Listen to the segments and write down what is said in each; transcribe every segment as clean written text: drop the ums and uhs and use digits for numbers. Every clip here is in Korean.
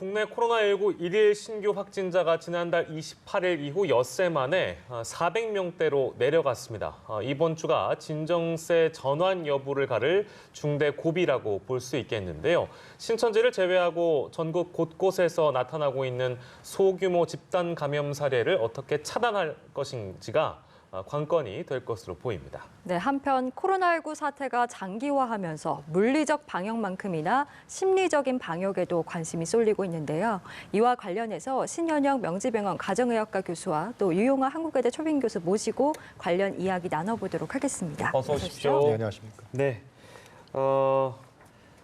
국내 코로나19 일일 신규 확진자가 지난달 28일 이후 엿새 만에 400명대로 내려갔습니다. 이번 주가 진정세 전환 여부를 가를 중대 고비라고 볼 수 있겠는데요. 신천지를 제외하고 전국 곳곳에서 나타나고 있는 소규모 집단 감염 사례를 어떻게 차단할 것인지가 관건이 될 것으로 보입니다. 네, 한편 코로나19 사태가 장기화하면서 물리적 방역만큼이나 심리적인 방역에도 관심이 쏠리고 있는데요. 이와 관련해서 신현영 명지병원 가정의학과 교수와 또 유용화 한국외대 초빙 교수 모시고 관련 이야기 나눠보도록 하겠습니다. 어서 오십시오. 네, 안녕하십니까. 네,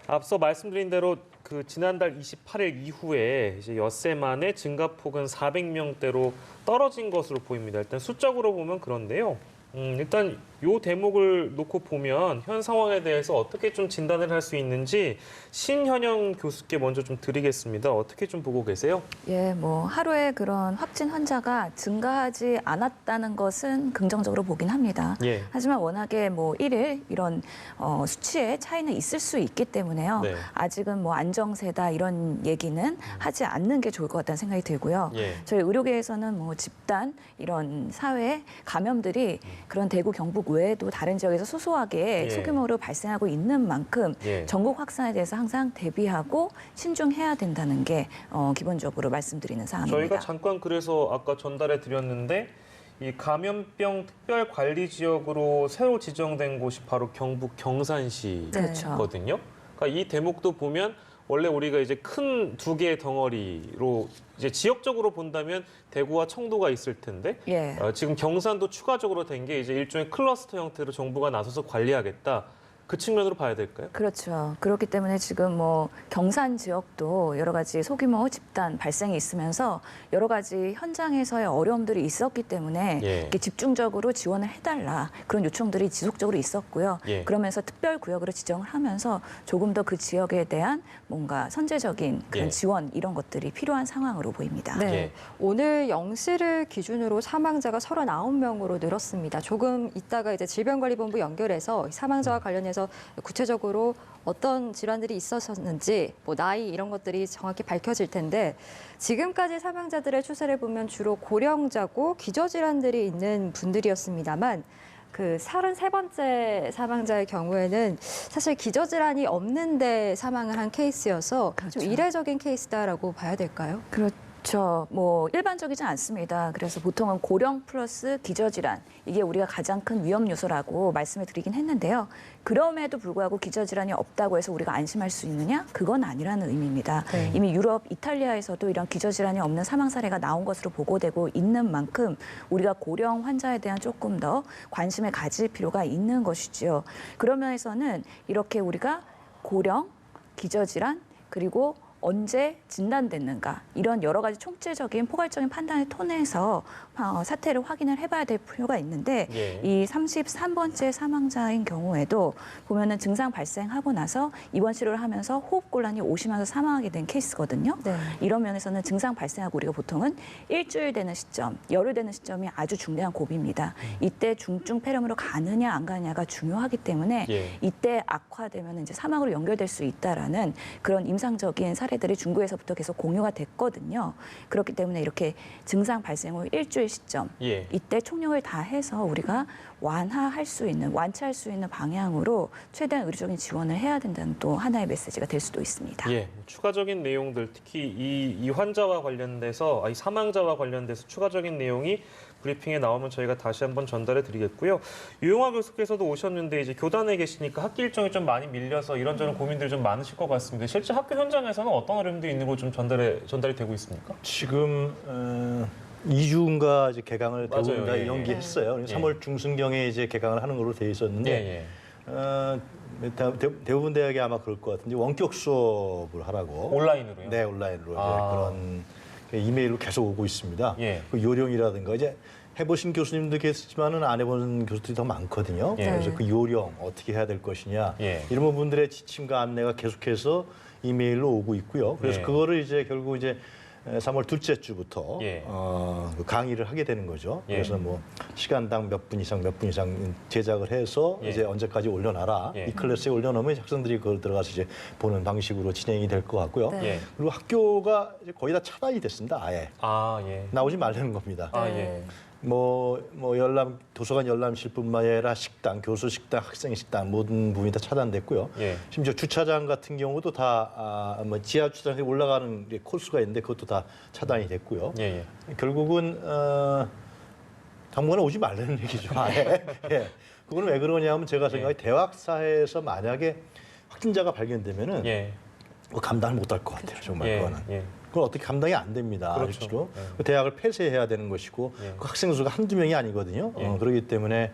앞서 말씀드린 대로 지난달 28일 이후에 이제 엿새 만에 증가폭은 400명대로 떨어진 것으로 보입니다. 일단 수적으로 보면 그런데요. 일단 이 대목을 놓고 보면 현 상황에 대해서 어떻게 좀 진단을 할 수 있는지 신현영 교수께 먼저 좀 드리겠습니다. 어떻게 좀 보고 계세요? 예, 하루에 그런 확진 환자가 증가하지 않았다는 것은 긍정적으로 보긴 합니다. 예. 하지만 워낙에 일일 이런 수치의 차이는 있을 수 있기 때문에요. 네. 아직은 안정세다 이런 얘기는 하지 않는 게 좋을 것 같다는 생각이 들고요. 예. 저희 의료계에서는 집단 이런 사회 감염들이 그런 대구, 경북 외에도 다른 지역에서 소소하게 예. 소규모로 발생하고 있는 만큼 예. 전국 확산에 대해서 항상 대비하고 신중해야 된다는 게 기본적으로 말씀드리는 사항입니다. 저희가 잠깐 그래서 아까 전달해 드렸는데 이 감염병 특별관리지역으로 새로 지정된 곳이 바로 경북 경산시거든요. 그러니까 이 대목도 보면 원래 우리가 이제 큰 두 개의 덩어리로 이제 지역적으로 본다면 대구와 청도가 있을 텐데 예. 지금 경산도 추가적으로 된 게 이제 일종의 클러스터 형태로 정부가 나서서 관리하겠다. 그 측면으로 봐야 될까요? 그렇죠. 그렇기 때문에 지금 경산 지역도 여러 가지 소규모 집단 발생이 있으면서 여러 가지 현장에서의 어려움들이 있었기 때문에 예. 이렇게 집중적으로 지원을 해달라 그런 요청들이 지속적으로 있었고요. 예. 그러면서 특별구역으로 지정을 하면서 조금 더 그 지역에 대한 뭔가 선제적인 그런 예. 지원 이런 것들이 필요한 상황으로 보입니다. 네, 예. 오늘 0시를 기준으로 사망자가 39명으로 늘었습니다. 조금 이따가 이제 질병관리본부 연결해서 사망자와 관련해서 구체적으로 어떤 질환들이 있었는지, 나이 이런 것들이 정확히 밝혀질 텐데 지금까지 사망자들의 추세를 보면 주로 고령자고 기저질환들이 있는 분들이었습니다만 그 33번째 사망자의 경우에는 사실 기저질환이 없는데 사망을 한 케이스여서 그렇죠. 좀 이례적인 케이스다라고 봐야 될까요? 그렇죠. 일반적이지 않습니다. 그래서 보통은 고령 플러스 기저질환, 이게 우리가 가장 큰 위험 요소라고 말씀을 드리긴 했는데요. 그럼에도 불구하고 기저질환이 없다고 해서 우리가 안심할 수 있느냐? 그건 아니라는 의미입니다. 네. 이미 유럽, 이탈리아에서도 이런 기저질환이 없는 사망 사례가 나온 것으로 보고되고 있는 만큼 우리가 고령 환자에 대한 조금 더 관심을 가질 필요가 있는 것이죠. 그런 면에서는 이렇게 우리가 고령, 기저질환, 그리고 언제 진단됐는가 이런 여러 가지 총체적인 포괄적인 판단을 통해서 사태를 확인을 해봐야 될 필요가 있는데 예. 이 33번째 사망자인 경우에도 보면은 증상 발생하고 나서 입원 치료를 하면서 호흡곤란이 오시면서 사망하게 된 케이스거든요. 네. 이런 면에서는 증상 발생하고 우리가 보통은 일주일 되는 시점, 열흘 되는 시점이 아주 중대한 고비입니다. 이때 중증 폐렴으로 가느냐 안 가느냐가 중요하기 때문에 예. 이때 악화되면 이제 사망으로 연결될 수 있다라는 그런 임상적인 사례들이 중국에서부터 계속 공유가 됐거든요. 그렇기 때문에 이렇게 증상 발생 후 일주일 시점, 예. 이때 총력을 다해서 우리가 완화할 수 있는, 완치할 수 있는 방향으로 최대한 의료적인 지원을 해야 된다는 또 하나의 메시지가 될 수도 있습니다. 예, 추가적인 내용들, 특히 이 환자와 관련돼서, 이 사망자와 관련돼서 추가적인 내용이 브리핑에 나오면 저희가 다시 한번 전달해 드리겠고요. 유용화 교수께서도 오셨는데 이제 교단에 계시니까 학기 일정이 좀 많이 밀려서 이런저런 고민들이 좀 많으실 것 같습니다. 실제 학교 현장에서는 어떤 어려움들이 있는 거 좀 전달이 되고 있습니까? 지금 2주인가 이제 개강을 맞아요. 대부분 예, 연기했어요. 예. 3월 중순경에 이제 개강을 하는 걸로 돼 있었는데 대부분 대학이 아마 그럴 것 같은데 원격 수업을 하라고. 온라인으로요? 네, 온라인으로 아. 그런 이메일로 계속 오고 있습니다. 예. 그 요령이라든가 이제 해보신 교수님도 계시지만은 안 해본 교수들이 더 많거든요. 예. 그래서 그 요령 어떻게 해야 될 것이냐 예. 이런 부분들의 지침과 안내가 계속해서 이메일로 오고 있고요. 그래서 예. 그거를 이제 결국 이제 3월 둘째 주부터 예. 그 강의를 하게 되는 거죠. 예. 그래서 뭐 시간당 몇 분 이상 제작을 해서 예. 이제 언제까지 올려놔라. 예. 이 클래스에 올려놓으면 학생들이 그걸 들어가서 이제 보는 방식으로 진행이 될 것 같고요. 네. 예. 그리고 학교가 이제 거의 다 차단이 됐습니다. 아예 아, 예. 나오지 말라는 겁니다. 아, 네. 예. 뭐 도서관 열람실뿐만 아니라 식당, 교수 식당, 학생 식당 모든 부분이 다 차단됐고요. 예. 심지어 주차장 같은 경우도 다 뭐 지하 주차장에 올라가는 이제 코스가 있는데 그것도 다 차단이 됐고요. 예, 예. 결국은 당분간 오지 말라는 얘기죠. 아예. 예. 그거는 왜 그러냐면 제가 생각에 대학 사회에서 만약에 확진자가 발견되면은 예. 뭐 감당을 못할 것 같아요. 정말 예. 그거는. 예. 그건 어떻게 감당이 안 됩니다. 그렇죠. 실제로. 예. 그 대학을 폐쇄해야 되는 것이고 예. 그 학생 수가 한두 명이 아니거든요. 예. 그렇기 때문에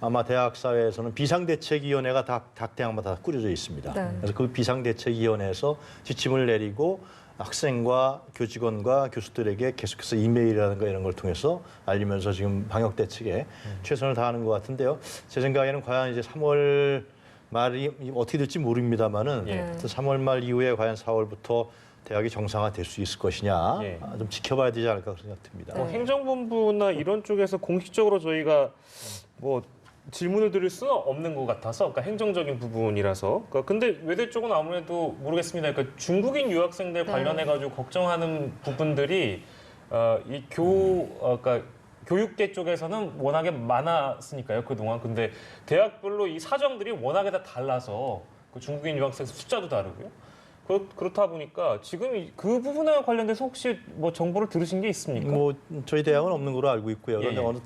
아마 대학 사회에서는 비상대책위원회가 각 대학마다 꾸려져 있습니다. 네. 그래서 그 비상대책위원회에서 지침을 내리고 학생과 교직원과 교수들에게 계속해서 이메일이라든가 이런 걸 통해서 알리면서 지금 방역 대책에 최선을 다하는 것 같은데요. 제 생각에는 과연 이제 3월 말이 어떻게 될지 모릅니다만은 예. 3월 말 이후에 과연 4월부터 대학이 정상화될 수 있을 것이냐 예. 좀 지켜봐야 되지 않을까 그런 생각 듭니다. 뭐 행정본부나 이런 쪽에서 공식적으로 저희가 뭐 질문을 드릴 수는 없는 것 같아서, 그러니까 행정적인 부분이라서. 그러니까 근데 외대 쪽은 아무래도 모르겠습니다. 그러니까 중국인 유학생들 네. 관련해가지고 걱정하는 부분들이 그러니까 교육계 쪽에서는 워낙에 많았으니까요, 그동안. 근데 대학별로 이 사정들이 워낙에 다 달라서 그 중국인 유학생 숫자도 다르고요. 그렇다 보니까 지금 그 부분에 관련돼서 혹시 뭐 정보를 들으신 게 있습니까? 뭐 저희 대학은 없는 걸로 알고 있고요. 그런데 예, 예. 어느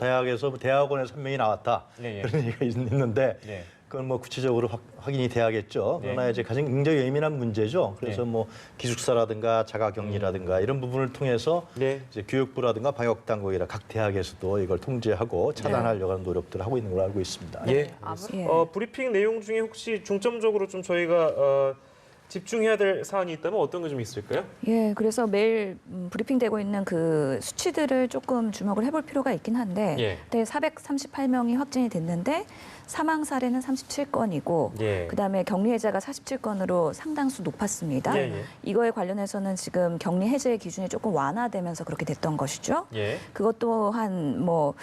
대학원에서 한 명이 나왔다 예, 예. 그런 얘기가 있는데 예. 그건 뭐 구체적으로 확인이 돼야겠죠. 그러나 이제 가장 굉장히 예민한 문제죠. 그래서 네. 뭐 기숙사라든가 자가격리라든가 이런 부분을 통해서 네. 이제 교육부라든가 방역당국이라 각 대학에서도 이걸 통제하고 차단하려고 하는 노력들을 하고 있는 걸로 알고 있습니다. 예. 네, 아무- 예. 브리핑 내용 중에 혹시 중점적으로 좀 저희가 집중해야 될 사안이 있다면 어떤 게 좀 있을까요? 예, 그래서 매일 브리핑되고 있는 그 수치들을 조금 주목을 해볼 필요가 있긴 한데, 예. 그때 438명이 확진이 됐는데 사망 사례는 37건이고, 예. 그다음에 격리 해제가 47건으로 상당수 높았습니다. 예, 예. 이거에 관련해서는 지금 격리 해제 기준이 조금 완화되면서 그렇게 됐던 것이죠. 예. 그것 또한 뭐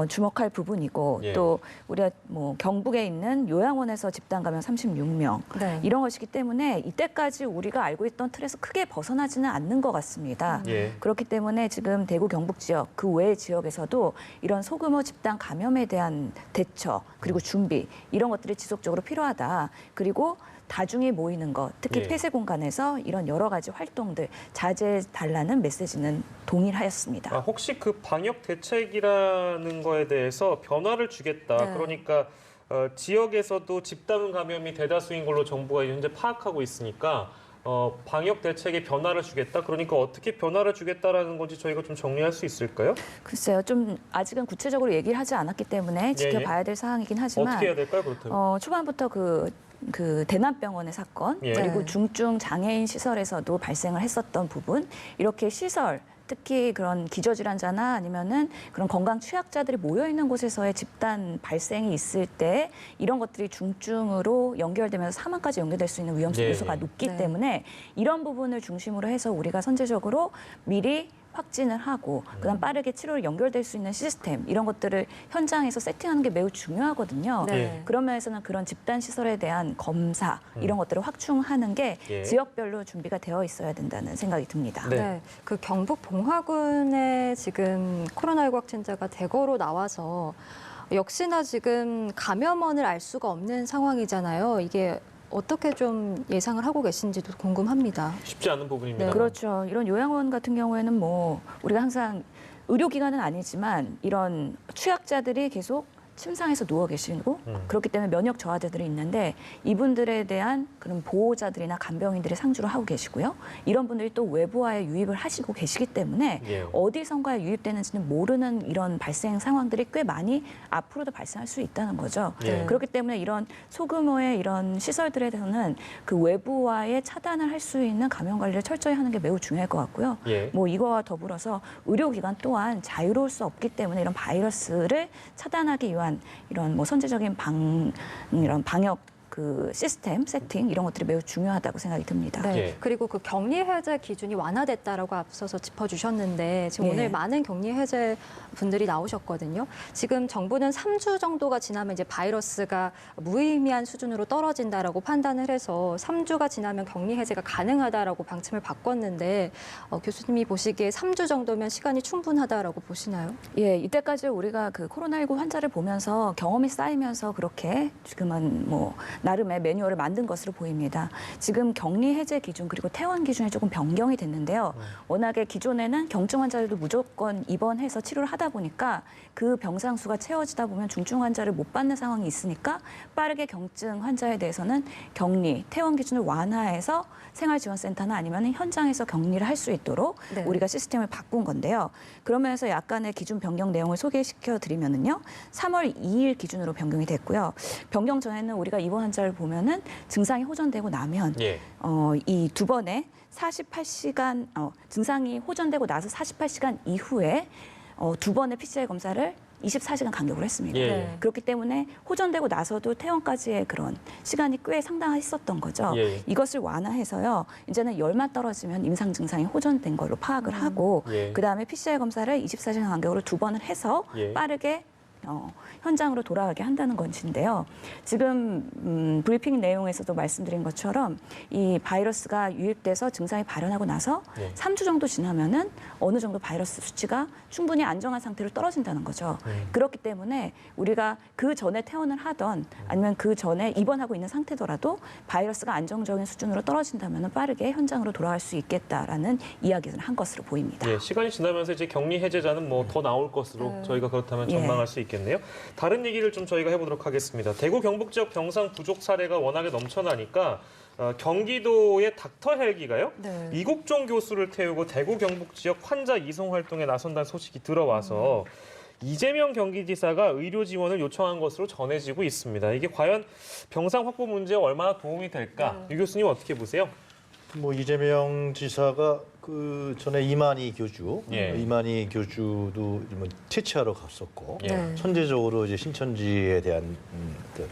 주목할 부분이고, 예. 또 우리가 뭐 경북에 있는 요양원에서 집단 감염 36명 네. 이런 것이기 때문에 이때까지 우리가 알고 있던 틀에서 크게 벗어나지는 않는 것 같습니다. 예. 그렇기 때문에 지금 대구 경북 지역 그 외 지역에서도 이런 소규모 집단 감염에 대한 대처 그리고 준비 이런 것들이 지속적으로 필요하다. 그리고 다중이 모이는 것, 특히 예. 폐쇄 공간에서 이런 여러 가지 활동들 자제해 달라는 메시지는 동일하였습니다. 혹시 그 방역 대책이라는 거에 대해서 변화를 주겠다. 네. 그러니까 지역에서도 집단 감염이 대다수인 걸로 정부가 현재 파악하고 있으니까 방역 대책에 변화를 주겠다. 그러니까 어떻게 변화를 주겠다라는 건지 저희가 좀 정리할 수 있을까요? 글쎄요, 좀 아직은 구체적으로 얘기를 하지 않았기 때문에 지켜봐야 될 사항이긴 하지만 어떻게 해야 될까요, 그렇다면? 초반부터 그 대남병원의 사건 예. 그리고 네. 중증 장애인 시설에서도 발생을 했었던 부분 이렇게 시설 특히 그런 기저질환자나 아니면은 그런 건강 취약자들이 모여 있는 곳에서의 집단 발생이 있을 때 이런 것들이 중증으로 연결되면서 사망까지 연결될 수 있는 위험성 예, 요소가 예. 높기 네. 때문에 이런 부분을 중심으로 해서 우리가 선제적으로 미리 확진을 하고 그다음 빠르게 치료를 연결될 수 있는 시스템 이런 것들을 현장에서 세팅하는 게 매우 중요하거든요. 네. 그런 면에서는 그런 집단 시설에 대한 검사 이런 것들을 확충하는 게 예. 지역별로 준비가 되어 있어야 된다는 생각이 듭니다. 네. 네. 그 경북 봉화군에 지금 코로나19 확진자가 대거로 나와서 역시나 지금 감염원을 알 수가 없는 상황이잖아요. 이게 어떻게 좀 예상을 하고 계신지도 궁금합니다. 쉽지 않은 부분입니다. 네. 그렇죠. 이런 요양원 같은 경우에는 뭐 우리가 항상 의료기관은 아니지만 이런 취약자들이 계속 침상에서 누워 계시고 그렇기 때문에 면역 저하자들이 있는데 이분들에 대한 그런 보호자들이나 간병인들이 상주를 하고 계시고요. 이런 분들이 또 외부와의 유입을 하시고 계시기 때문에 예. 어디선가 유입되는지는 모르는 이런 발생 상황들이 꽤 많이 앞으로도 발생할 수 있다는 거죠. 예. 그렇기 때문에 이런 소규모의 이런 시설들에 대해서는 그 외부와의 차단을 할 수 있는 감염 관리를 철저히 하는 게 매우 중요할 것 같고요. 예. 뭐 이거와 더불어서 의료기관 또한 자유로울 수 없기 때문에 이런 바이러스를 차단하기 위한 이런 뭐 선제적인 이런 방역 그 시스템 세팅 이런 것들이 매우 중요하다고 생각이 듭니다. 네. 예. 그리고 그 격리 해제 기준이 완화됐다라고 앞서서 짚어주셨는데 지금 예. 오늘 많은 격리 해제 분들이 나오셨거든요. 지금 정부는 3주 정도가 지나면 이제 바이러스가 무의미한 수준으로 떨어진다라고 판단을 해서 3주가 지나면 격리 해제가 가능하다라고 방침을 바꿨는데 교수님이 보시기에 3주 정도면 시간이 충분하다라고 보시나요? 예, 이때까지 우리가 그 코로나19 환자를 보면서 경험이 쌓이면서 그렇게 지금은 뭐 나름의 매뉴얼을 만든 것으로 보입니다. 지금 격리 해제 기준 그리고 퇴원 기준이 조금 변경이 됐는데요. 워낙에 기존에는 경증 환자들도 무조건 입원해서 치료를 하다 보니까 그 병상 수가 채워지다 보면 중증 환자를 못 받는 상황이 있으니까 빠르게 경증 환자에 대해서는 격리, 퇴원 기준을 완화해서 생활지원센터나 아니면 현장에서 격리를 할 수 있도록 네. 우리가 시스템을 바꾼 건데요. 그러면서 약간의 기준 변경 내용을 소개시켜 드리면은요. 3월 2일 기준으로 변경이 됐고요. 변경 전에는 우리가 입원 환자를 보면은 증상이 호전되고 나면 예. 이 두 번의 48시간 증상이 호전되고 나서 48시간 이후에 두 번의 PCR 검사를 24시간 간격으로 했습니다. 예. 네. 그렇기 때문에 호전되고 나서도 퇴원까지의 그런 시간이 꽤 상당했었던 거죠. 예. 이것을 완화해서요. 이제는 열만 떨어지면 임상 증상이 호전된 걸로 파악을 하고 예. 그다음에 PCR 검사를 24시간 간격으로 두 번을 해서 예. 빠르게 현장으로 돌아가게 한다는 것인데요. 지금 브리핑 내용에서도 말씀드린 것처럼 이 바이러스가 유입돼서 증상이 발현하고 나서 네. 3주 정도 지나면은 어느 정도 바이러스 수치가 충분히 안정한 상태로 떨어진다는 거죠. 그렇기 때문에 우리가 그 전에 퇴원을 하던 아니면 그 전에 입원하고 있는 상태더라도 바이러스가 안정적인 수준으로 떨어진다면 빠르게 현장으로 돌아갈 수 있겠다라는 이야기를 한 것으로 보입니다. 예, 시간이 지나면서 이제 격리 해제자는 뭐 더 나올 것으로 저희가 그렇다면 예. 전망할 수 있겠네요. 다른 얘기를 좀 저희가 해보도록 하겠습니다. 대구 경북 지역 병상 부족 사례가 워낙에 넘쳐나니까 경기도의 닥터 헬기가요. 네. 이국종 교수를 태우고 대구 경북 지역 환자 이송 활동에 나선다는 소식이 들어와서 이재명 경기지사가 의료 지원을 요청한 것으로 전해지고 있습니다. 이게 과연 병상 확보 문제에 얼마나 도움이 될까? 유 교수님 어떻게 보세요? 뭐 이재명 지사가 그 전에 이만희 교주, 예. 이만희 교주도 뭐 채취하러 갔었고 예. 네. 선제적으로 이제 신천지에 대한 어떤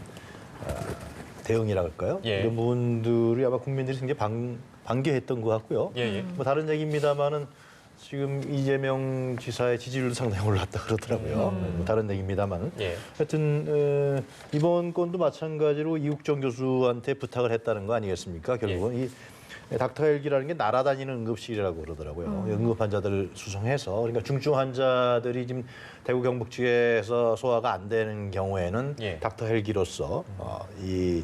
대응이라 할까요? 예. 이런 부분들이 아마 국민들이 굉장히 반겨했던 것 같고요. 예, 예. 뭐 다른 얘기입니다만은 지금 이재명 지사의 지지율도 상당히 올랐다 그러더라고요. 뭐 다른 얘기입니다만은 예. 하여튼 이번 건도 마찬가지로 이국정 교수한테 부탁을 했다는 거 아니겠습니까? 결국은 이 닥터 헬기라는 게 날아다니는 응급실이라고 그러더라고요. 응급 환자들을 수송해서 그러니까 중증 환자들이 지금 대구 경북 지역에서 소화가 안 되는 경우에는 예. 닥터 헬기로서 이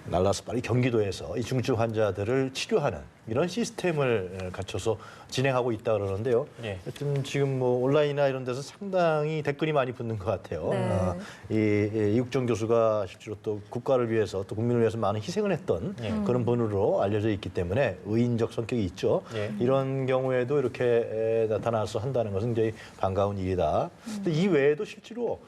날라서 빨리 경기도에서 이 중증 환자들을 치료하는 이런 시스템을 갖춰서 진행하고 있다 그러는데요. 예. 하여튼 지금 뭐 온라인이나 이런 데서 상당히 댓글이 많이 붙는 것 같아요. 네. 이국정 교수가 실제로 또 국가를 위해서 또 국민을 위해서 많은 희생을 했던 그런 분으로 알려져 있기 때문에 의인적 성격이 있죠. 예. 이런 경우에도 이렇게 나타나서 한다는 것은 굉장히 반가운 일이다. 근데 이 외에도 실제로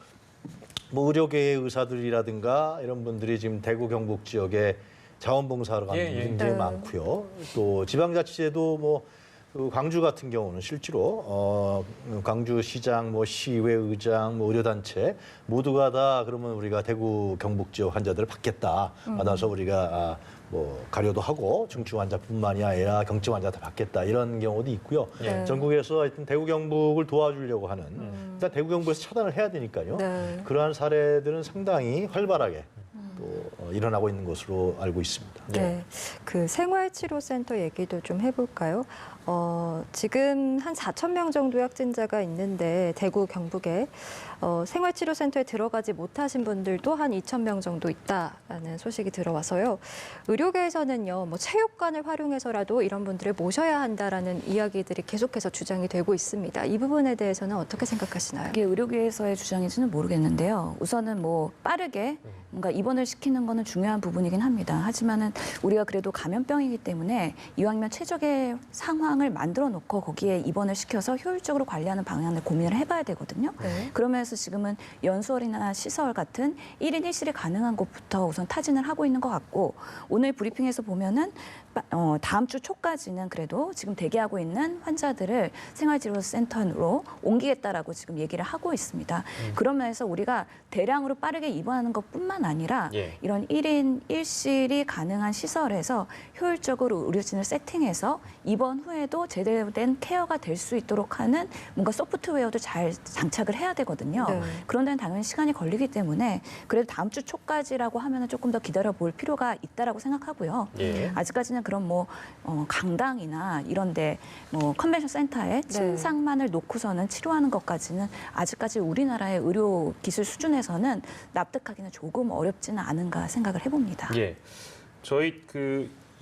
뭐 의료계의 의사들이라든가 이런 분들이 지금 대구 경북 지역에 자원봉사하러 가는 예, 분들이 예. 굉장히 네. 많고요. 또 지방자치제도 뭐 그 광주 같은 경우는 실제로 광주시장, 뭐 시의회의장, 뭐 의료단체 모두가 다 그러면 우리가 대구 경북 지역 환자들을 받겠다. 받아서 우리가 뭐 가려도 하고 중증 환자뿐만이 아니라 경증 환자 다 받겠다 이런 경우도 있고요. 네. 전국에서 하여튼 대구 경북을 도와주려고 하는 일단 대구 경북에서 차단을 해야 되니까요. 네. 그러한 사례들은 상당히 활발하게 또 일어나고 있는 것으로 알고 있습니다. 네. 그 생활치료센터 얘기도 좀 해볼까요? 지금 한 4천 명 정도의 확진자가 있는데 대구 경북에 생활치료센터에 들어가지 못하신 분들도 한 2천 명 정도 있다라는 소식이 들어와서요. 의료계에서는요, 뭐 체육관을 활용해서라도 이런 분들을 모셔야 한다라는 이야기들이 계속해서 주장이 되고 있습니다. 이 부분에 대해서는 어떻게 생각하시나요? 이게 의료계에서의 주장인지는 모르겠는데요. 우선은 뭐 빠르게 뭔가 입원을 시키는 거는 중요한 부분이긴 합니다. 하지만은 우리가 그래도 감염병이기 때문에 이왕이면 최적의 상황을 만들어 놓고 거기에 입원을 시켜서 효율적으로 관리하는 방향을 고민을 해봐야 되거든요. 네. 그러면서 지금은 연수원이나 시설 같은 1인 1실이 가능한 곳부터 우선 타진을 하고 있는 것 같고 오늘 브리핑에서 보면은 다음 주 초까지는 그래도 지금 대기하고 있는 환자들을 생활치료센터로 옮기겠다라고 지금 얘기를 하고 있습니다. 그런 면에서 우리가 대량으로 빠르게 입원하는 것뿐만 아니라 예. 이런 1인 1실이 가능한 시설에서 효율적으로 의료진을 세팅해서 입원 후에도 제대로 된 케어가 될 수 있도록 하는 뭔가 소프트웨어도 잘 장착을 해야 되거든요. 네. 그런 데는 당연히 시간이 걸리기 때문에 그래도 다음 주 초까지라고 하면 조금 더 기다려볼 필요가 있다라고 생각하고요. 예. 아직까지는 그런 뭐 강당이나 이런데 뭐 컨벤션 센터에 침상만을 놓고서는 치료하는 것까지는 아직까지 우리나라의 의료 기술 수준에서는 납득하기는 조금 어렵지는 않은가 생각을 해봅니다. 예. 저희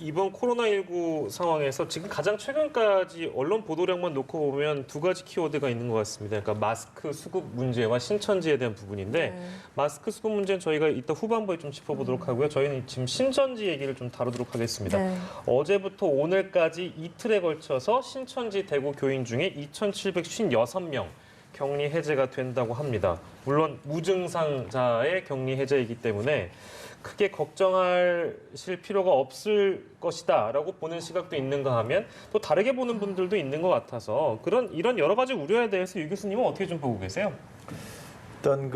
이번 코로나19 상황에서 지금 가장 최근까지 언론 보도량만 놓고 보면 두 가지 키워드가 있는 것 같습니다. 그러니까 마스크 수급 문제와 신천지에 대한 부분인데 마스크 수급 문제는 저희가 이따 후반부에 좀 짚어보도록 하고요. 저희는 지금 신천지 얘기를 좀 다루도록 하겠습니다. 네. 어제부터 오늘까지 이틀에 걸쳐서 신천지 대구 교인 중에 2,756명 격리 해제가 된다고 합니다. 물론 무증상자의 격리 해제이기 때문에 크게 걱정하실 필요가 없을 것이다라고 보는 시각도 있는가 하면 또 다르게 보는 분들도 있는 것 같아서 이런 여러 가지 우려에 대해서 유 교수님은 어떻게 좀 보고 계세요? 일단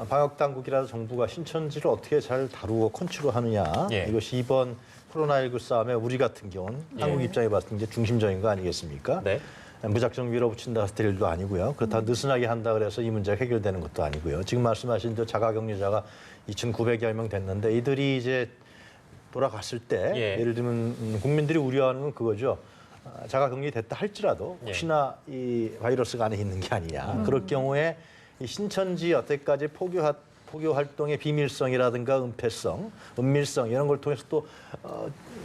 방역 당국이라도 정부가 신천지를 어떻게 잘 다루고 컨트롤하느냐 예. 이것이 이번 코로나19 싸움에 우리 같은 경우는 한국 입장에 봤을 때 이제 중심적인 거 아니겠습니까? 네. 무작정 밀어붙인다 했을 일도 아니고요. 그렇다 느슨하게 한다 그래서 이 문제가 해결되는 것도 아니고요. 지금 말씀하신 자가격리자가 2,900여 명 됐는데 이들이 이제 돌아갔을 때 예. 예를 들면 국민들이 우려하는 건 그거죠. 자가격리 됐다 할지라도 혹시나 이 바이러스가 안에 있는 게 아니냐. 그럴 경우에 이 신천지 여태까지 포교 활동의 비밀성이라든가 은폐성, 은밀성 이런 걸 통해서 또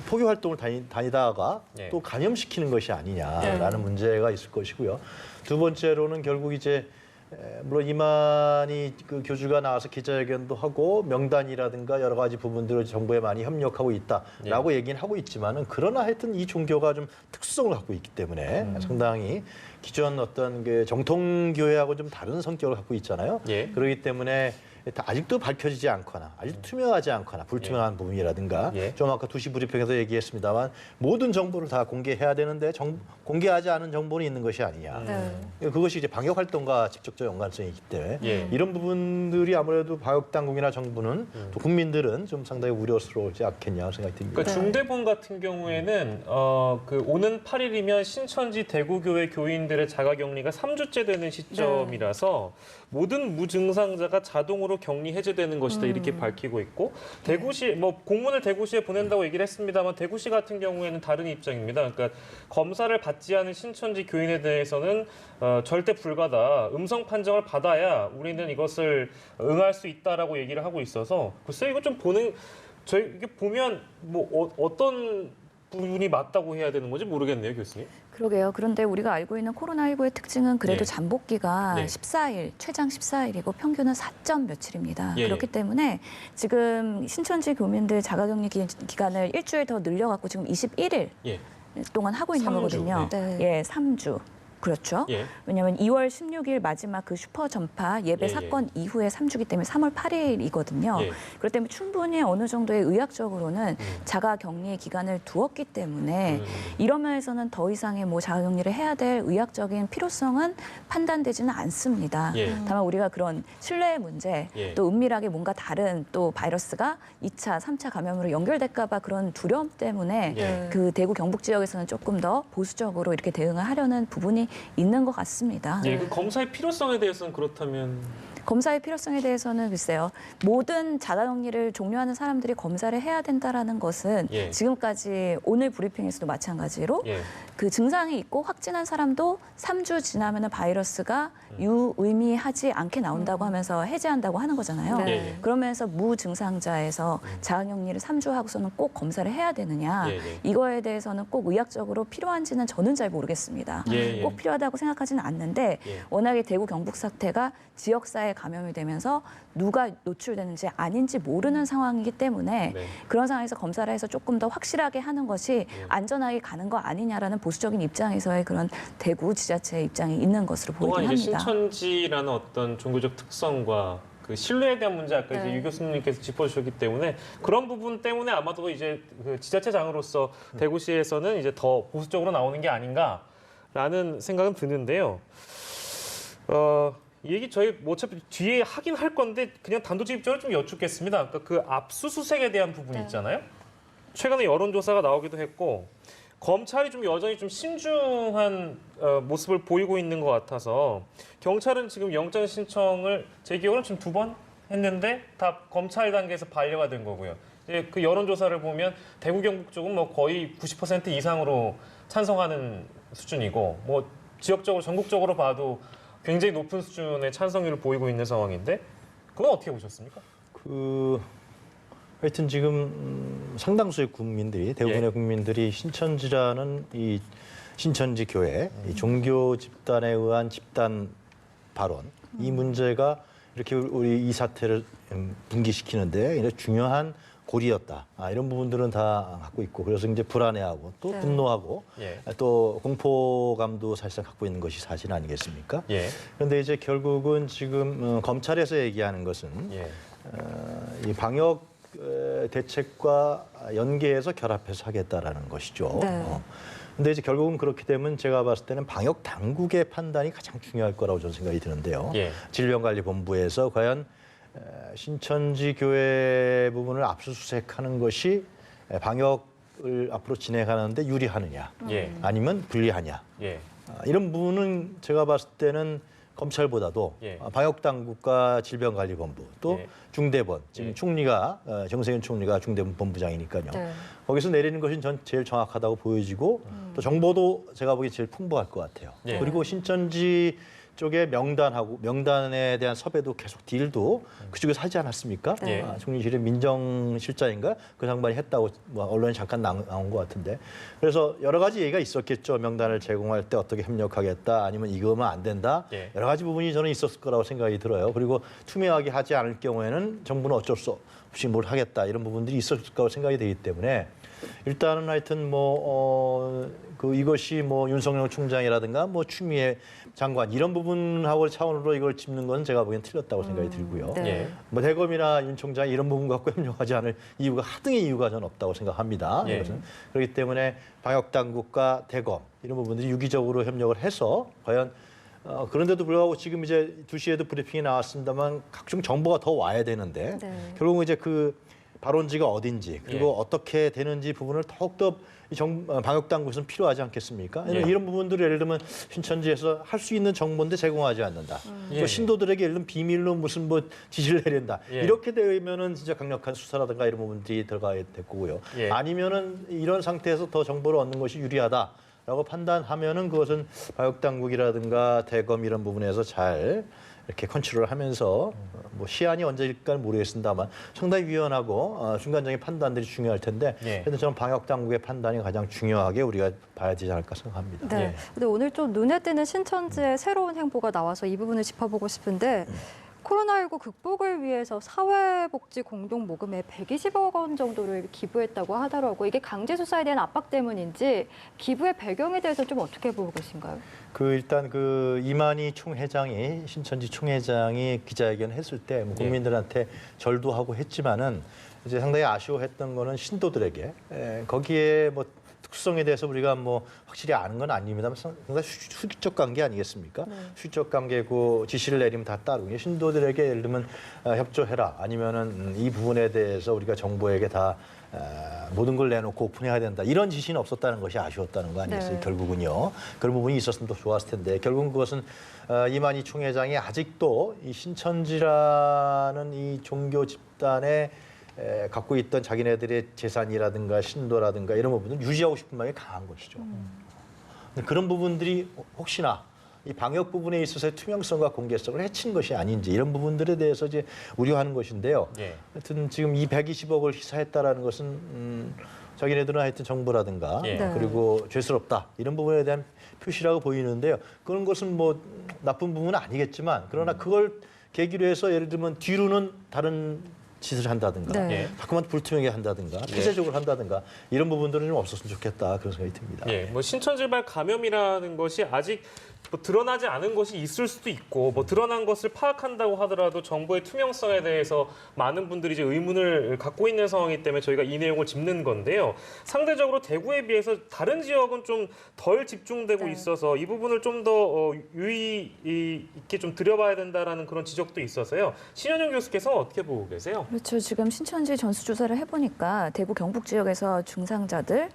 포교 활동을 다니다가 네. 또 감염시키는 것이 아니냐라는 문제가 있을 것이고요. 두 번째로는 결국 이제 물론 이만희 교주가 나와서 기자회견도 하고 명단이라든가 여러 가지 부분들을 정부에 많이 협력하고 있다라고 얘기는 하고 있지만은 그러나 하여튼 이 종교가 좀 특성을 갖고 있기 때문에 상당히 기존 어떤 정통교회하고 좀 다른 성격을 갖고 있잖아요. 예. 그렇기 때문에 아직도 밝혀지지 않거나 아직 투명하지 않거나 불투명한 부분이라든가 예. 좀 아까 2시 브리핑에서 얘기했습니다만 모든 정보를 다 공개해야 되는데 공개하지 않은 정보는 있는 것이 아니냐. 네. 그것이 이제 방역 활동과 직접적 연관성이 있기 때문에 예. 이런 부분들이 아무래도 방역 당국이나 정부는 또 국민들은 좀 상당히 우려스러우지 않겠냐 생각이 듭니다. 그러니까 중대본 같은 경우에는 오는 8일이면 신천지 대구교회 교인들의 자가격리가 3주째 되는 시점이라서 모든 무증상자가 자동으로 격리 해제되는 것이다 이렇게 밝히고 있고 대구시 공문을 대구시에 보낸다고 얘기를 했습니다만 대구시 같은 경우에는 다른 입장입니다. 그러니까 검사를 받지 않은 신천지 교인에 대해서는 절대 불가다. 음성 판정을 받아야 우리는 이것을 응할 수 있다라고 얘기를 하고 있어서 글쎄 이거 좀 이게 보면 어떤 부분이 맞다고 해야 되는 건지 모르겠네요, 교수님. 그러게요. 그런데 우리가 알고 있는 코로나19의 특징은 그래도 네. 잠복기가 네. 14일, 최장 14일이고 평균은 4점 며칠입니다. 예, 그렇기 때문에 지금 신천지 교민들 자가격리 기간을 일주일 더 늘려갖고 지금 21일 예. 동안 하고 있는 3주, 거거든요. 네. 예, 3주. 그렇죠. 예. 왜냐하면 2월 16일 마지막 그 슈퍼 전파 예배 예, 사건 이후에 3주기 때문에 3월 8일이거든요. 예. 그렇기 때문에 충분히 어느 정도의 의학적으로는 자가 격리의 기간을 두었기 때문에 이런 면에서는 더 이상의 자가 격리를 해야 될 의학적인 필요성은 판단되지는 않습니다. 예. 다만 우리가 그런 신뢰의 문제, 예. 또 은밀하게 뭔가 다른 또 바이러스가 2차, 3차 감염으로 연결될까 봐 그런 두려움 때문에 예. 그 대구 경북 지역에서는 조금 더 보수적으로 이렇게 대응을 하려는 부분이 있는 것 같습니다. 예, 그 검사의 필요성에 대해서는 그렇다면 검사의 필요성에 대해서는 글쎄요. 모든 자가격리를 종료하는 사람들이 검사를 해야 된다라는 것은 예. 지금까지 오늘 브리핑에서도 마찬가지로 예. 그 증상이 있고 확진한 사람도 3주 지나면 바이러스가 유의미하지 않게 나온다고 하면서 해제한다고 하는 거잖아요. 네. 예. 그러면서 무증상자에서 자가격리를 3주 하고서는 꼭 검사를 해야 되느냐. 예, 예. 이거에 대해서는 꼭 의학적으로 필요한지는 저는 잘 모르겠습니다. 예, 예. 꼭 필요하다고 생각하지는 않는데 예. 워낙에 대구 경북 사태가 지역사회에 감염이 되면서 누가 노출되는지 아닌지 모르는 상황이기 때문에 네. 그런 상황에서 검사를 해서 조금 더 확실하게 하는 것이 안전하게 가는 거 아니냐라는 보수적인 입장에서의 그런 대구 지자체의 입장이 있는 것으로 또한 보이긴 이제 합니다. 신천지라는 어떤 종교적 특성과 그 신뢰에 대한 문제 아까 이제 네. 유 교수님께서 짚어주셨기 때문에 그런 부분 때문에 아마도 이제 그 지자체장으로서 대구시에서는 이제 더 보수적으로 나오는 게 아닌가라는 생각은 드는데요. 이 얘기 저희 뭐 어차피 뒤에 하긴 할 건데 그냥 단도직입적으로 좀 여쭙겠습니다. 그러니까 그 압수수색에 대한 부분이 네. 있잖아요. 최근에 여론조사가 나오기도 했고 검찰이 좀 여전히 좀 신중한 모습을 보이고 있는 것 같아서 경찰은 지금 영장 신청을 제 기억으로는 지금 2번 했는데 다 검찰 단계에서 반려가 된 거고요. 이제 그 여론조사를 보면 대구 경북 쪽은 뭐 거의 90% 이상으로 찬성하는 수준이고 뭐 지역적으로 전국적으로 봐도 굉장히 높은 수준의 찬성률을 보이고 있는 상황인데 그건 어떻게 보셨습니까? 하여튼 지금 상당수의 국민들이 대부분의 예. 국민들이 신천지라는 이 신천지 교회 이 종교 집단에 의한 집단 발언 이 문제가 이렇게 우리 이 사태를 분기시키는데 굉장히 중요한 고리였다. 이런 부분들은 다 갖고 있고 그래서 이제 불안해하고 또 네. 분노하고 예. 또 공포감도 사실상 갖고 있는 것이 사실 아니겠습니까? 예. 그런데 이제 결국은 지금 검찰에서 얘기하는 것은 예. 이 방역 대책과 연계해서 결합해서 하겠다라는 것이죠. 네. 근데 이제 결국은 그렇게 되면 제가 봤을 때는 방역 당국의 판단이 가장 중요할 거라고 저는 생각이 드는데요. 예. 질병관리본부에서 과연 신천지 교회 부분을 압수수색하는 것이 방역을 앞으로 진행하는데 유리하느냐, 예. 아니면 불리하냐. 예. 이런 부분은 제가 봤을 때는 검찰보다도 예. 방역당국과 질병관리본부 또 예. 중대본 지금 예. 총리가 정세균 총리가 중대본 본부장이니까요. 네. 거기서 내리는 것이 전 제일 정확하다고 보여지고 또 정보도 제가 보기에 제일 풍부할 것 같아요. 예. 그리고 신천지 쪽에 명단에 대한 섭외도 계속 딜도 그쪽에서 하지 않았습니까? 네. 총리실의 민정실장인가 그 장관이 했다고 뭐 언론에 잠깐 나온 것 같은데 그래서 여러 가지 얘기가 있었겠죠. 명단을 제공할 때 어떻게 협력하겠다 아니면 이거면 안 된다. 예. 여러 가지 부분이 저는 있었을 거라고 생각이 들어요. 그리고 투명하게 하지 않을 경우에는 정부는 어쩔 수 없이 뭘 하겠다 이런 부분들이 있었을 거라고 생각이 되기 때문에 일단은 하여튼 이것이 뭐 윤석열 총장이라든가 뭐 추미애 장관 이런 부분하고 차원으로 이걸 짚는 건 제가 보기엔 틀렸다고 생각이 들고요. 네. 예. 뭐 대검이나 윤 총장이 이런 부분 갖고 협력하지 않을 이유가 하등의 이유가 저는 없다고 생각합니다. 예. 이것은. 그렇기 때문에 방역 당국과 대검 이런 부분들이 유기적으로 협력을 해서 과연 그런데도 불구하고 지금 이제 2시에도 브리핑이 나왔습니다만 각종 정보가 더 와야 되는데 네. 결국은 이제 그 발원지가 어딘지 그리고 예. 어떻게 되는지 부분을 더욱더 방역 당국에서는 필요하지 않겠습니까? 예. 이런 부분들을 예를 들면 신천지에서 할 수 있는 정보인데 제공하지 않는다. 예. 또 신도들에게 예를 들면 비밀로 무슨 뭐 지시를 내린다. 예. 이렇게 되면은 진짜 강력한 수사라든가 이런 부분들이 들어가야 될 거고요. 예. 아니면은 이런 상태에서 더 정보를 얻는 것이 유리하다라고 판단하면은 그것은 방역 당국이라든가 대검 이런 부분에서 잘 이렇게 컨트롤을 하면서 뭐 시한이 언제일까는 모르겠습니다만 상당히 유연하고 중간적인 판단들이 중요할 텐데 예. 그래서 저는 방역 당국의 판단이 가장 중요하게 우리가 봐야 되지 않을까 생각합니다. 네. 예. 근데 오늘 좀 눈에 띄는 신천지의 새로운 행보가 나와서 이 부분을 짚어보고 싶은데 코로나19 극복을 위해서 사회복지 공동 모금에 120억 원 정도를 기부했다고 하더라고요. 이게 강제 수사에 대한 압박 때문인지 기부의 배경에 대해서 좀 어떻게 보고 계신가요? 일단 이만희 총회장이 신천지 총회장이 기자회견 했을 때 뭐 국민들한테 절도하고 했지만은 이제 상당히 아쉬워했던 거는 신도들에게 거기에 뭐 특성에 대해서 우리가 뭐 확실히 아는 건 아닙니다만 상당히 수직적 관계 아니겠습니까? 네. 수직적 관계고 지시를 내리면 다 따르고 신도들에게 예를 들면 협조해라 아니면은 이 부분에 대해서 우리가 정부에게 다 모든 걸 내놓고 오픈해야 된다. 이런 지시는 없었다는 것이 아쉬웠다는 거 아니겠어요? 네. 결국은요. 그런 부분이 있었으면 더 좋았을 텐데 결국은 그것은 이만희 총회장이 아직도 이 신천지라는 이 종교 집단에 갖고 있던 자기네들의 재산이라든가 신도라든가 이런 부분을 유지하고 싶은 마음이 강한 것이죠. 근데 그런 부분들이 혹시나 이 방역 부분에 있어서의 투명성과 공개성을 해친 것이 아닌지 이런 부분들에 대해서 이제 우려하는 것인데요. 예. 하여튼 지금 이 120억을 희사했다라는 것은 자기네들은 하여튼 정부라든가 예. 네. 그리고 죄스럽다 이런 부분에 대한 표시라고 보이는데요. 그런 것은 뭐 나쁜 부분은 아니겠지만 그러나 그걸 계기로 해서 예를 들면 뒤로는 다른 짓을 한다든가 네. 예. 자꾸만 불투명하게 한다든가 폐쇄적으로 한다든가 이런 부분들은 좀 없었으면 좋겠다 그런 생각이 듭니다. 예, 뭐 신천지발 감염이라는 것이 아직 뭐 드러나지 않은 것이 있을 수도 있고 뭐 드러난 것을 파악한다고 하더라도 정보의 투명성에 대해서 많은 분들이 이제 의문을 갖고 있는 상황이기 때문에 저희가 이 내용을 짚는 건데요. 상대적으로 대구에 비해서 다른 지역은 좀 덜 집중되고 네. 있어서 이 부분을 좀 더 유의 있게 좀 들여봐야 된다라는 그런 지적도 있어서요. 신현영 교수께서 어떻게 보고 계세요? 그렇죠. 지금 신천지 전수조사를 해보니까 대구 경북 지역에서 중상자들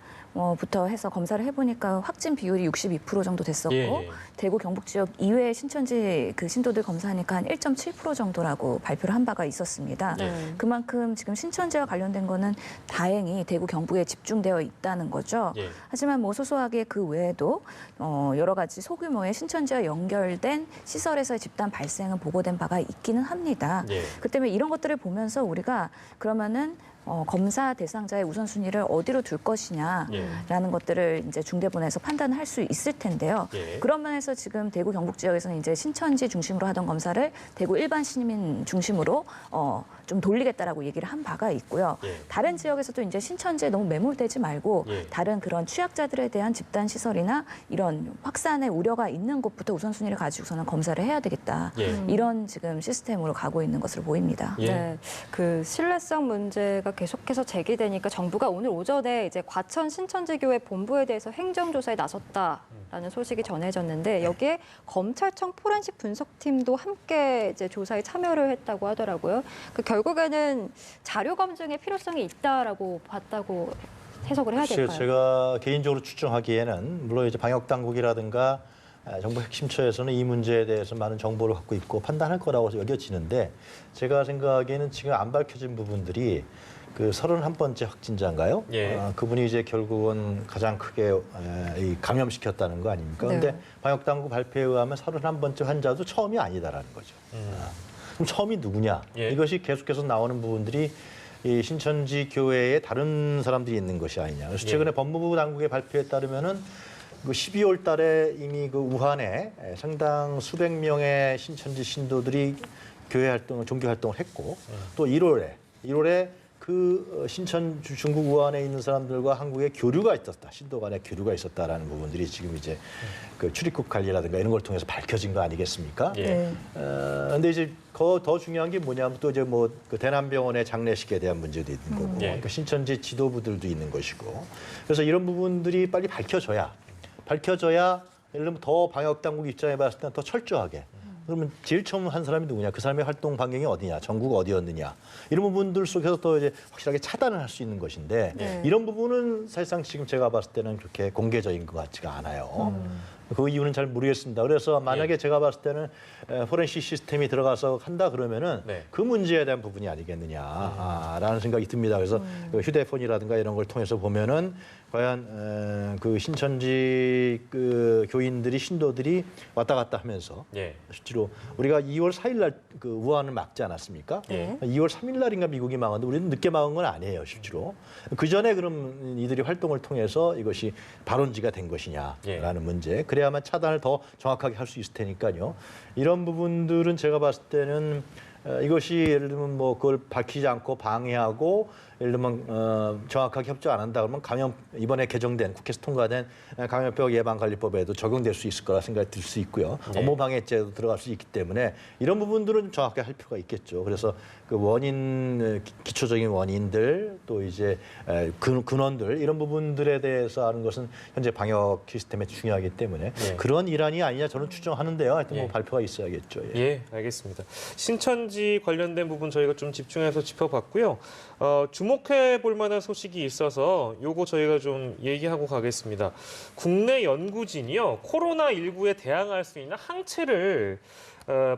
부터 해서 검사를 해보니까 확진 비율이 62% 정도 됐었고 예. 대구 경북 지역 이외의 신천지 그 신도들 검사하니까 한 1.7% 정도라고 발표를 한 바가 있었습니다. 네. 그만큼 지금 신천지와 관련된 거는 다행히 대구 경북에 집중되어 있다는 거죠. 예. 하지만 뭐 소소하게 그 외에도 여러 가지 소규모의 신천지와 연결된 시설에서의 집단 발생은 보고된 바가 있기는 합니다. 예. 그 때문에 이런 것들을 보면서 우리가 그러면은 검사 대상자의 우선순위를 어디로 둘 것이냐라는 것들을 이제 중대본에서 판단할 수 있을 텐데요. 예. 그런 면에서 지금 대구 경북 지역에서는 이제 신천지 중심으로 하던 검사를 대구 일반 시민 중심으로 좀 돌리겠다라고 얘기를 한 바가 있고요. 예. 다른 지역에서도 이제 신천지에 너무 매몰되지 말고 예. 다른 그런 취약자들에 대한 집단 시설이나 이런 확산의 우려가 있는 곳부터 우선순위를 가지고서는 검사를 해야 되겠다. 예. 이런 지금 시스템으로 가고 있는 것으로 보입니다. 예. 네, 그 신뢰성 문제가 계속해서 제기되니까 정부가 오늘 오전에 이제 과천 신천지교회 본부에 대해서 행정조사에 나섰다라는 소식이 전해졌는데 여기에 검찰청 포렌식 분석팀도 함께 이제 조사에 참여를 했다고 하더라고요. 그 결국에는 자료 검증의 필요성이 있다라고 봤다고 해석을 해야 글쎄요, 될까요? 제가 개인적으로 추정하기에는 물론 이제 방역 당국이라든가 정부 핵심처에서는 이 문제에 대해서 많은 정보를 갖고 있고 판단할 거라고 여겨지는데 제가 생각하기에는 지금 안 밝혀진 부분들이 그 31번째 확진자인가요? 예. 그분이 이제 결국은 가장 크게 이 감염시켰다는 거 아닙니까? 그런데 네. 방역 당국 발표에 의하면 31번째 환자도 처음이 아니다라는 거죠. 그럼 처음이 누구냐? 예. 이것이 계속해서 나오는 부분들이 이 신천지 교회에 다른 사람들이 있는 것이 아니냐. 그래서 최근에 예. 법무부 당국의 발표에 따르면은 그 12월 달에 이미 그 우한에 상당 수백 명의 신천지 신도들이 교회 활동을, 종교 활동을 했고 또 1월에 그 신천 중국 우한에 있는 사람들과 한국에 교류가 있었다. 신도 간에 교류가 있었다라는 부분들이 지금 이제 그 출입국 관리라든가 이런 걸 통해서 밝혀진 거 아니겠습니까? 예. 네. 근데 이제 더 중요한 게 뭐냐면 또 이제 뭐 그 대남병원의 장례식에 대한 문제도 있는 거고, 예. 그러니까 신천지 지도부들도 있는 것이고, 그래서 이런 부분들이 빨리 밝혀져야 예를 들면 더 방역 당국 입장에 봤을 때는 더 철저하게. 그러면 제일 처음 한 사람이 누구냐? 그 사람의 활동 반경이 어디냐? 전국 어디였느냐? 이런 부분들 속에서 또 이제 확실하게 차단을 할 수 있는 것인데 네. 이런 부분은 사실상 지금 제가 봤을 때는 그렇게 공개적인 것 같지가 않아요. 그 이유는 잘 모르겠습니다. 그래서 만약에 제가 봤을 때는 포렌식 시스템이 들어가서 한다 그러면은 네. 그 문제에 대한 부분이 아니겠느냐라는 생각이 듭니다. 그래서 그 휴대폰이라든가 이런 걸 통해서 보면은 과연 그 신천지 그 교인들이 신도들이 왔다 갔다 하면서 예. 실제로 우리가 2월 4일 날 그 우한을 막지 않았습니까? 예. 2월 3일 날인가 미국이 막았는데 우리는 늦게 막은 건 아니에요, 실제로. 그 전에 그럼 이들이 활동을 통해서 이것이 발원지가 된 것이냐라는 문제. 그래야만 차단을 더 정확하게 할 수 있을 테니까요. 이런 부분들은 제가 봤을 때는 이것이 예를 들면 뭐 그걸 밝히지 않고 방해하고 예를 들면 정확하게 협조 안 한다 그러면 이번에 개정된 국회에서 통과된 감염병 예방관리법에도 적용될 수 있을 거라 생각이 들 수 있고요. 네. 업무방해죄도 들어갈 수 있기 때문에 이런 부분들은 좀 정확하게 할 필요가 있겠죠. 그래서 그 기초적인 원인들 또 이제 근원들 이런 부분들에 대해서 아는 것은 현재 방역 시스템에 중요하기 때문에 네. 그런 일환이 아니냐 저는 추정하는데요. 하여튼 뭐 예. 발표가 있어야겠죠. 예. 예, 알겠습니다. 신천지 관련된 부분 저희가 좀 집중해서 짚어봤고요. 주목해 볼 만한 소식이 있어서 요거 저희가 좀 얘기하고 가겠습니다. 국내 연구진이요, 코로나19에 대항할 수 있는 항체를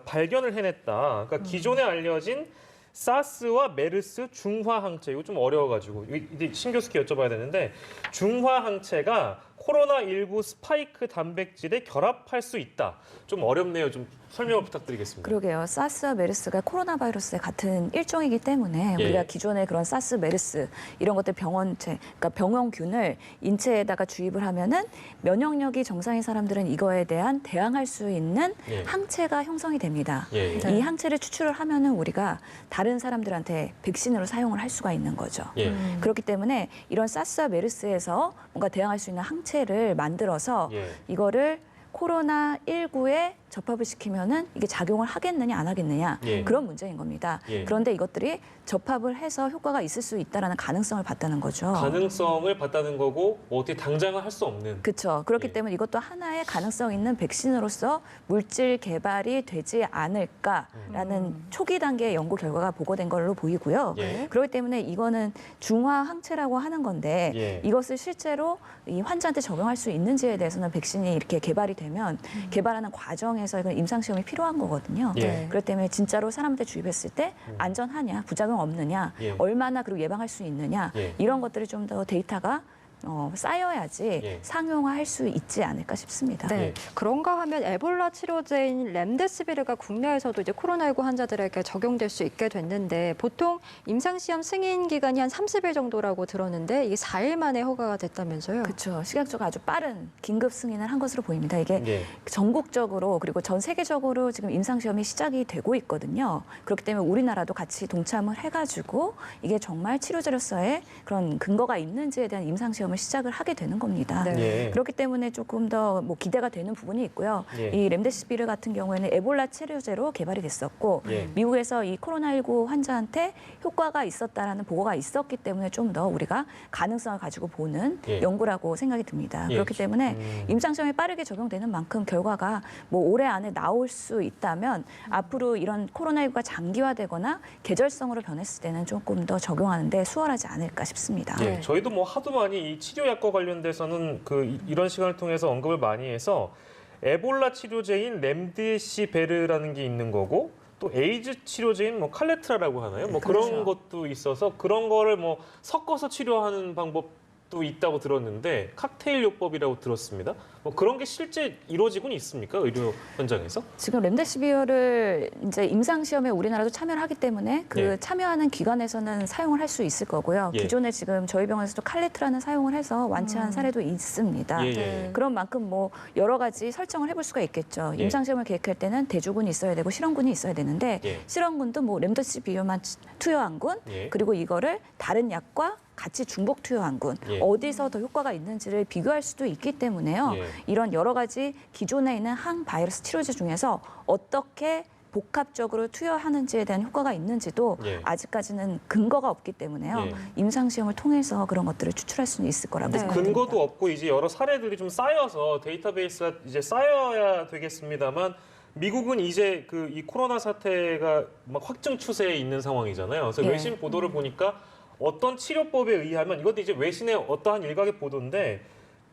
발견을 해냈다. 그러니까 기존에 알려진 사스와 메르스 중화 항체, 이거 좀 어려워가지고 이제 신 교수께 여쭤봐야 되는데 중화 항체가 코로나19 스파이크 단백질에 결합할 수 있다. 좀 어렵네요. 좀 설명을 부탁드리겠습니다. 그러게요. 사스와 메르스가 코로나 바이러스의 같은 일종이기 때문에 예. 우리가 기존의 그런 사스, 메르스 이런 것들 병원체, 그러니까 병원균을 인체에다가 주입을 하면은 면역력이 정상인 사람들은 이거에 대한 대항할 수 있는 예. 항체가 형성이 됩니다. 예. 이 항체를 추출을 하면은 우리가 다른 사람들한테 백신으로 사용을 할 수가 있는 거죠. 예. 그렇기 때문에 이런 사스와 메르스에서 뭔가 대항할 수 있는 항체를 만들어서 예. 이거를 코로나19에 접합을 시키면은 이게 작용을 하겠느냐 안 하겠느냐 예. 그런 문제인 겁니다. 예. 그런데 이것들이 접합을 해서 효과가 있을 수 있다라는 가능성을 봤다는 거죠. 가능성을 봤다는 거고 뭐 어떻게 당장은 할 수 없는. 그렇죠. 그렇기 예. 때문에 이것도 하나의 가능성 있는 백신으로서 물질 개발이 되지 않을까라는 초기 단계의 연구 결과가 보고된 걸로 보이고요. 예. 그렇기 때문에 이거는 중화 항체라고 하는 건데 예. 이것을 실제로 이 환자한테 적용할 수 있는지에 대해서는 백신이 이렇게 개발이 되면 개발하는 과정에서 이건 임상 시험이 필요한 거거든요. 예. 그렇기 때문에 진짜로 사람한테 주입했을 때 안전하냐, 부작용 없느냐, 예. 얼마나 그리고 예방할 수 있느냐 예. 이런 것들이 좀 더 데이터가 쌓여야지 예. 상용화할 수 있지 않을까 싶습니다. 네. 예. 그런가 하면 에볼라 치료제인 렘데시비르가 국내에서도 이제 코로나19 환자들에게 적용될 수 있게 됐는데 보통 임상시험 승인 기간이 한 30일 정도라고 들었는데 이게 4일 만에 허가가 됐다면서요? 그렇죠. 시각적으로 아주 빠른 긴급 승인을 한 것으로 보입니다. 이게 예. 전국적으로 그리고 전 세계적으로 지금 임상시험이 시작이 되고 있거든요. 그렇기 때문에 우리나라도 같이 동참을 해가지고 이게 정말 치료제로서의 그런 근거가 있는지에 대한 임상시험을 시작을 하게 되는 겁니다. 네. 예. 그렇기 때문에 조금 더 뭐 기대가 되는 부분이 있고요. 예. 이 렘데시비르 같은 경우에는 에볼라 치료제로 개발이 됐었고 예. 미국에서 이 코로나19 환자한테 효과가 있었다라는 보고가 있었기 때문에 좀 더 우리가 가능성을 가지고 보는 예. 연구라고 생각이 듭니다. 예. 그렇기 때문에 임상시험이 빠르게 적용되는 만큼 결과가 뭐 올해 안에 나올 수 있다면 앞으로 이런 코로나19가 장기화되거나 계절성으로 변했을 때는 조금 더 적용하는 데 수월하지 않을까 싶습니다. 예, 저희도 뭐 하도 많이 이 치료약과 관련돼서는 이런 시간을 통해서 언급을 많이 해서 에볼라 치료제인 렘데시베르라는 게 있는 거고 또 에이즈 치료제인 뭐 칼레트라라고 하나요? 뭐 그런 그렇죠. 것도 있어서 그런 거를 뭐 섞어서 치료하는 방법도 있다고 들었는데 칵테일 요법이라고 들었습니다. 뭐 그런 게 실제 이루어지고는 있습니까? 의료 현장에서? 지금 렘데시비어를 이제 임상시험에 우리나라도 참여를 하기 때문에 그 예. 참여하는 기관에서는 사용을 할 수 있을 거고요. 예. 기존에 지금 저희 병원에서도 칼레트라는 사용을 해서 완치한 사례도 있습니다. 예, 예. 네. 그런 만큼 뭐 여러 가지 설정을 해볼 수가 있겠죠. 예. 임상시험을 계획할 때는 대주군이 있어야 되고 실험군이 있어야 되는데 예. 실험군도 뭐 렘데시비어만 투여한 군 예. 그리고 이거를 다른 약과 같이 중복 투여한 군 예. 어디서 더 효과가 있는지를 비교할 수도 있기 때문에요. 예. 이런 여러 가지 기존에 있는 항바이러스 치료제 중에서 어떻게 복합적으로 투여하는지에 대한 효과가 있는지도 예. 아직까지는 근거가 없기 때문에요. 예. 임상시험을 통해서 그런 것들을 추출할 수는 있을 거라고 네. 생각합니다. 근거도 없고 이제 여러 사례들이 좀 쌓여서 데이터베이스가 이제 쌓여야 되겠습니다만 미국은 이제 그 이 코로나 사태가 막 확증 추세에 있는 상황이잖아요. 그래서 예. 외신 보도를 보니까 어떤 치료법에 의하면 이것도 이제 외신의 어떠한 일각의 보도인데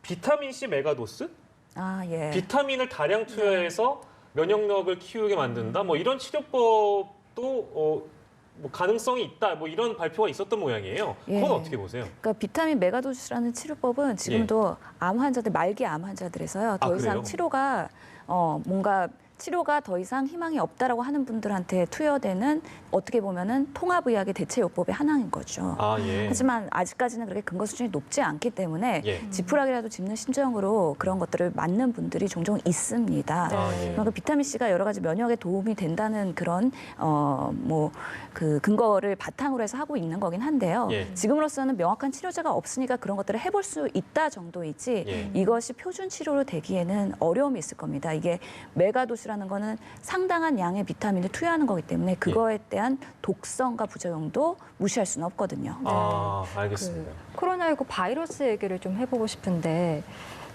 비타민 C 메가도스, 아, 예. 비타민을 다량 투여해서 면역력을 키우게 만든다. 뭐 이런 치료법도 뭐 가능성이 있다. 뭐 이런 발표가 있었던 모양이에요. 그건 예. 어떻게 보세요? 그러니까 비타민 메가도스라는 치료법은 지금도 암 환자들, 말기 암 환자들에서요. 더 아, 이상 그래요? 치료가 뭔가 치료가 더 이상 희망이 없다라고 하는 분들한테 투여되는 어떻게 보면은 통합의학의 대체요법의 하나인 거죠. 아, 예. 하지만 아직까지는 그렇게 근거 수준이 높지 않기 때문에 예. 지푸라기라도 짚는 심정으로 그런 것들을 맞는 분들이 종종 있습니다. 아, 예. 그러니까 비타민 C가 여러 가지 면역에 도움이 된다는 그런 뭐 그 근거를 바탕으로 해서 하고 있는 거긴 한데요. 예. 지금으로서는 명확한 치료제가 없으니까 그런 것들을 해볼 수 있다 정도이지 예. 이것이 표준 치료로 되기에는 어려움이 있을 겁니다. 이게 메가도스라는 거는 상당한 양의 비타민을 투여하는 거기 때문에 그거에 대한 독성과 부작용도 무시할 수는 없거든요. 아, 알겠습니다. 코로나19 바이러스 얘기를 좀 해보고 싶은데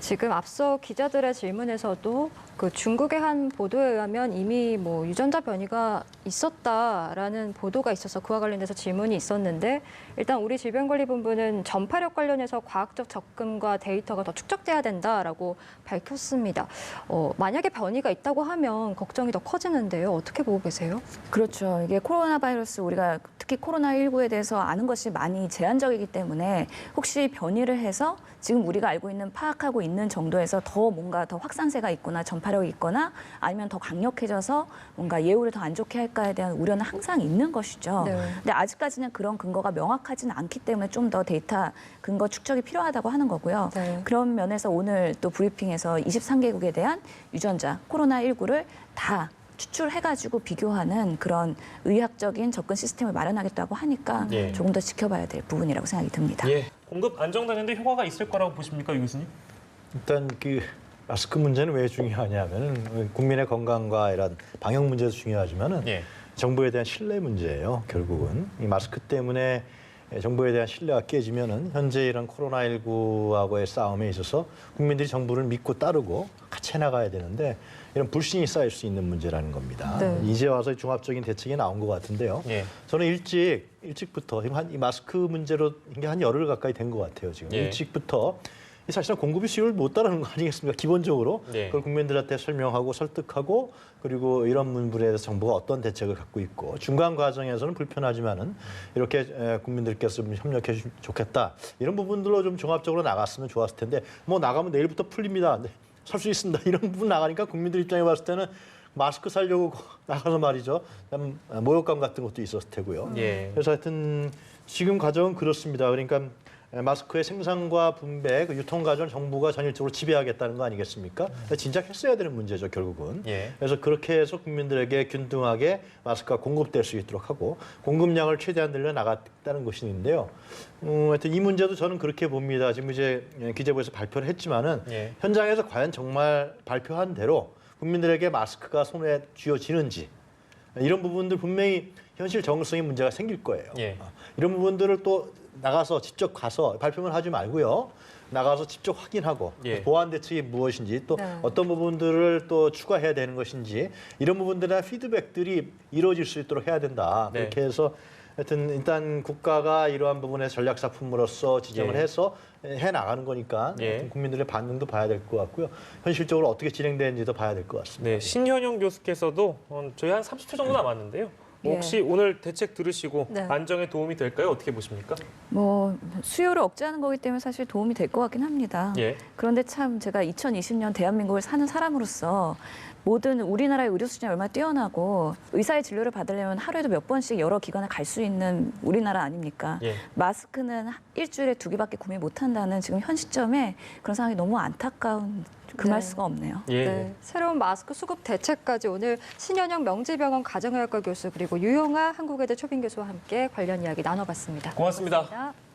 지금 앞서 기자들의 질문에서도 그 중국의 한 보도에 의하면 이미 뭐 유전자 변이가 있었다라는 보도가 있어서 그와 관련돼서 질문이 있었는데 일단 우리 질병관리본부는 전파력 관련해서 과학적 접근과 데이터가 더 축적돼야 된다라고 밝혔습니다. 만약에 변이가 있다고 하면 걱정이 더 커지는데요. 어떻게 보고 계세요? 그렇죠. 이게 코로나 바이러스 우리가 특히 코로나19에 대해서 아는 것이 많이 제한적이기 때문에 혹시 변이를 해서 지금 우리가 알고 있는 파악하고 있는 정도에서 더 뭔가 더 확산세가 있거나 전파력이 있거나 아니면 더 강력해져서 뭔가 예후를 더 안 좋게 할까에 대한 우려는 항상 있는 것이죠. 네. 근데 아직까지는 그런 근거가 명확하지는 않기 때문에 좀 더 데이터 근거 축적이 필요하다고 하는 거고요. 네. 그런 면에서 오늘 또 브리핑에서 23개국에 대한 유전자 코로나19를 다 추출해가지고 비교하는 그런 의학적인 접근 시스템을 마련하겠다고 하니까 예. 조금 더 지켜봐야 될 부분이라고 생각이 듭니다. 예. 공급 안정되는데 효과가 있을 거라고 보십니까, 유 교수님? 일단 그 마스크 문제는 왜 중요하냐면은 국민의 건강과 이런 방역 문제도 중요하지만은 예. 정부에 대한 신뢰 문제예요. 결국은 이 마스크 때문에 정부에 대한 신뢰가 깨지면은 현재 이런 코로나19하고의 싸움에 있어서 국민들이 정부를 믿고 따르고 같이 해나가야 되는데 이런 불신이 쌓일 수 있는 문제라는 겁니다. 네. 이제 와서 종합적인 대책이 나온 것 같은데요. 예. 저는 일찍부터 이 마스크 문제로 이게 한 열흘 가까이 된 것 같아요. 지금 예. 일찍부터 사실은 공급이 수요를 못 따르는 거 아니겠습니까? 기본적으로 예. 그걸 국민들한테 설명하고 설득하고 그리고 이런 부분에 대해서 정부가 어떤 대책을 갖고 있고 중간 과정에서는 불편하지만은 이렇게 국민들께서 좀 협력해 주시면 좋겠다 이런 부분들로 좀 종합적으로 나갔으면 좋았을 텐데 뭐 나가면 내일부터 풀립니다. 살 수 있습니다. 이런 부분 나가니까 국민들 입장에 봤을 때는 마스크 살려고 나가서 말이죠. 모욕감 같은 것도 있었을 테고요. 예. 그래서 하여튼 지금 과정은 그렇습니다. 그러니까 마스크의 생산과 분배, 그 유통 과정을 정부가 전일적으로 지배하겠다는 거 아니겠습니까? 진작했어야 되는 문제죠, 결국은. 예. 그래서 그렇게 해서 국민들에게 균등하게 마스크가 공급될 수 있도록 하고 공급량을 최대한 늘려 나갔다는 것이 있는데요. 하여튼 이 문제도 저는 그렇게 봅니다. 지금 이제 기재부에서 발표를 했지만은 예. 현장에서 과연 정말 발표한 대로 국민들에게 마스크가 손에 쥐어지는지 이런 부분들 분명히 현실 정을성의 문제가 생길 거예요. 예. 이런 부분들을 또 나가서 직접 가서 발표만 하지 말고요. 나가서 직접 확인하고 예. 보완 대책이 무엇인지 또 네. 어떤 부분들을 또 추가해야 되는 것인지 이런 부분들에 대한 피드백들이 이루어질 수 있도록 해야 된다. 네. 그렇게 해서 하여튼 일단 국가가 이러한 부분에 전략 상품으로서 지정을 예. 해서 해 나가는 거니까 예. 국민들의 반응도 봐야 될 것 같고요. 현실적으로 어떻게 진행되는지도 봐야 될 것 같습니다. 네, 신현용 교수께서도 저희 한 30초 정도 남았는데요. 뭐 예. 혹시 오늘 대책 들으시고 네. 안정에 도움이 될까요? 어떻게 보십니까? 뭐 수요를 억제하는 거기 때문에 사실 도움이 될 것 같긴 합니다. 예. 그런데 참 제가 2020년 대한민국을 사는 사람으로서 모든 우리나라의 의료 수준이 얼마나 뛰어나고 의사의 진료를 받으려면 하루에도 몇 번씩 여러 기관에 갈 수 있는 우리나라 아닙니까? 예. 마스크는 일주일에 2개밖에 구매 못 한다는 지금 현 시점에 그런 상황이 너무 안타까운 금할 네. 수가 없네요. 예. 네, 새로운 마스크 수급 대책까지 오늘 신현영 명지병원 가정의학과 교수 그리고 유용아 한국외대 초빙 교수와 함께 관련 이야기 나눠봤습니다. 고맙습니다. 고맙습니다.